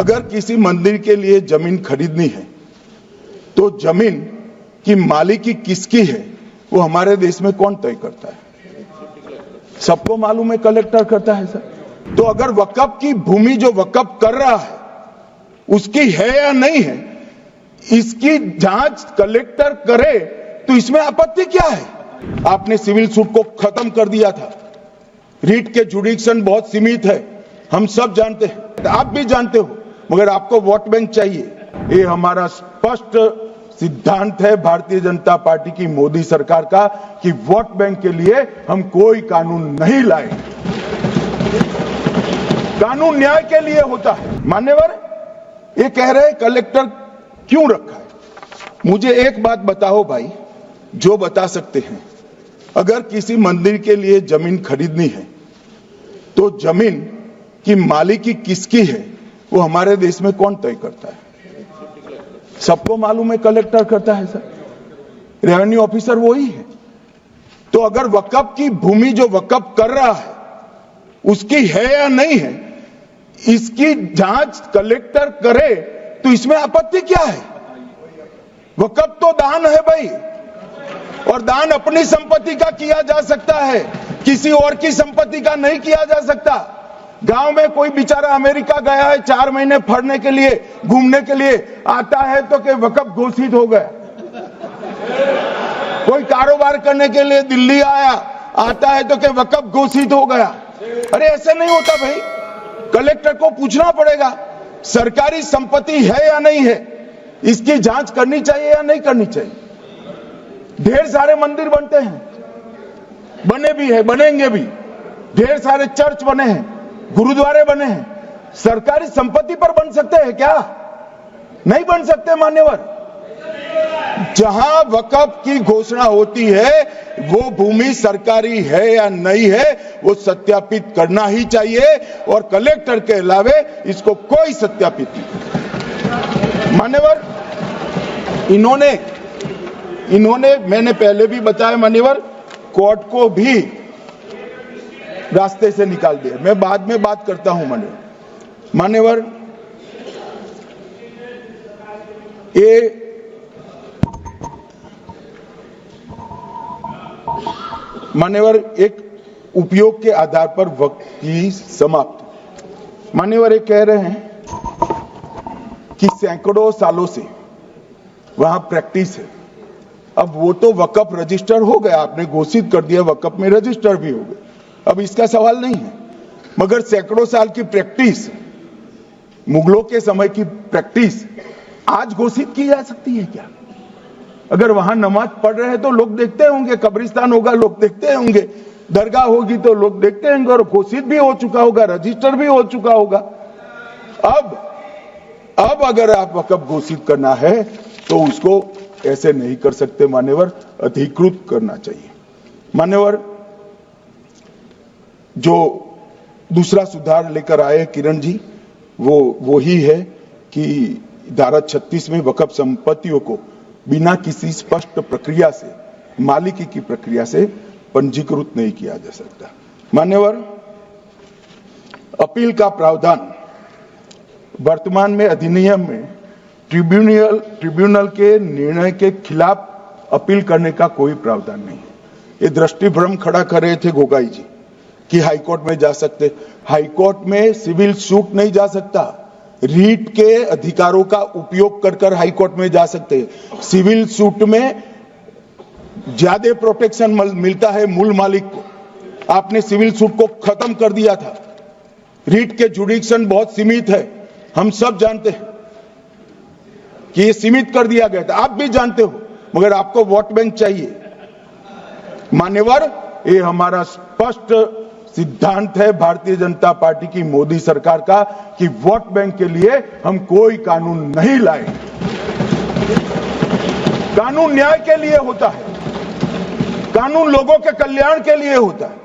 अगर किसी मंदिर के लिए जमीन खरीदनी है तो जमीन की मालिकी किसकी है वो हमारे देश में कौन तय करता है? सबको मालूम है, कलेक्टर करता है सर। तो अगर वक्फ की भूमि जो वक्फ कर रहा है उसकी है या नहीं है, इसकी जांच कलेक्टर करे तो इसमें आपत्ति क्या है? आपने सिविल सूट को खत्म कर दिया था। रीट के जुडिक्शन बहुत सीमित है, हम सब जानते हैं, आप भी जानते हो, मगर आपको वोट बैंक चाहिए। ये हमारा स्पष्ट सिद्धांत है भारतीय जनता पार्टी की, मोदी सरकार का, कि वोट बैंक के लिए हम कोई कानून नहीं लाएंगे। कानून न्याय के लिए होता है। मान्यवर, ये कह रहे कलेक्टर क्यों रखा है? मुझे एक बात बताओ भाई, जो बता सकते हैं। अगर किसी मंदिर के लिए जमीन खरीदनी है तो जमीन की मालिकी किसकी है वो हमारे देश में कौन तय करता है? सबको मालूम है, कलेक्टर करता है सर। रेवेन्यू ऑफिसर वही है। तो अगर वक्फ की भूमि जो वक्फ कर रहा है उसकी है या नहीं है, इसकी जांच कलेक्टर करे तो इसमें आपत्ति क्या है? वक्फ तो दान है भाई, और दान अपनी संपत्ति का किया जा सकता है, किसी और की संपत्ति का नहीं किया जा सकता। गांव में कोई बेचारा अमेरिका गया है 4 महीने पढ़ने के लिए, घूमने के लिए, आता है तो कि वक्फ घोषित हो गया। कोई कारोबार करने के लिए दिल्ली आया, आता है तो कि वक्फ घोषित हो गया। अरे ऐसे नहीं होता भाई, कलेक्टर को पूछना पड़ेगा सरकारी संपत्ति है या नहीं है, इसकी जांच करनी चाहिए या नहीं करनी चाहिए। ढेर सारे मंदिर बनते हैं, बने भी है, बनेंगे भी। ढेर सारे चर्च बने हैं, गुरुद्वारे बने हैं, सरकारी संपत्ति पर बन सकते हैं क्या? नहीं बन सकते मान्यवर। जहां वक्फ की घोषणा होती है वो भूमि सरकारी है या नहीं है वो सत्यापित करना ही चाहिए, और कलेक्टर के अलावे इसको कोई सत्यापित नहीं। मान्यवर, इन्होंने मैंने पहले भी बताया मान्यवर, कोर्ट को भी रास्ते से निकाल दिया। मैं बाद में बात करता हूं मान्यवर, ये मान्यवर एक उपयोग के आधार पर वक्त की समाप्ति। मान्यवर ये कह रहे हैं कि सैकड़ों सालों से वहां प्रैक्टिस है। अब वो तो वक्फ रजिस्टर हो गया, आपने घोषित कर दिया, वक्फ में रजिस्टर भी हो गया, अब इसका सवाल नहीं है। मगर सैकड़ों साल की प्रैक्टिस, मुगलों के समय की प्रैक्टिस आज घोषित की जा सकती है क्या? अगर वहां नमाज पढ़ रहे हैं तो लोग देखते होंगे, कब्रिस्तान होगा लोग देखते होंगे, दरगाह होगी तो लोग देखते होंगे, और घोषित भी हो चुका होगा, रजिस्टर भी हो चुका होगा। अब अगर आप वक्फ घोषित करना है तो उसको ऐसे नहीं कर सकते मान्यवर, अधिकृत करना चाहिए। मान्यवर, जो दूसरा सुधार लेकर आए किरण जी, वो ही है कि धारा 36 में वक्फ संपत्तियों को बिना किसी स्पष्ट प्रक्रिया से, मालिकी की प्रक्रिया से पंजीकृत नहीं किया जा सकता। मान्यवर, अपील का प्रावधान वर्तमान में अधिनियम में ट्रिब्यूनल के निर्णय के खिलाफ अपील करने का कोई प्रावधान नहीं है। ये दृष्टिभ्रम खड़ा कर रहे थे गोगाई जी कि हाईकोर्ट में जा सकते। हाईकोर्ट में सिविल सूट नहीं जा सकता, रीट के अधिकारों का उपयोग कर हाईकोर्ट में जा सकते हैं। सिविल सूट में ज्यादा प्रोटेक्शन मिलता है मूल मालिक को। आपने सिविल सूट को खत्म कर दिया था। रीट के जुडिक्शन बहुत सीमित है, हम सब जानते हैं कि ये सीमित कर दिया गया था, आप भी जानते हो, मगर आपको वोट बैंक चाहिए। मान्यवर, ये हमारा स्पष्ट सिद्धांत है भारतीय जनता पार्टी की, मोदी सरकार का, कि वोट बैंक के लिए हम कोई कानून नहीं लाएंगे। कानून न्याय के लिए होता है, कानून लोगों के कल्याण के लिए होता है।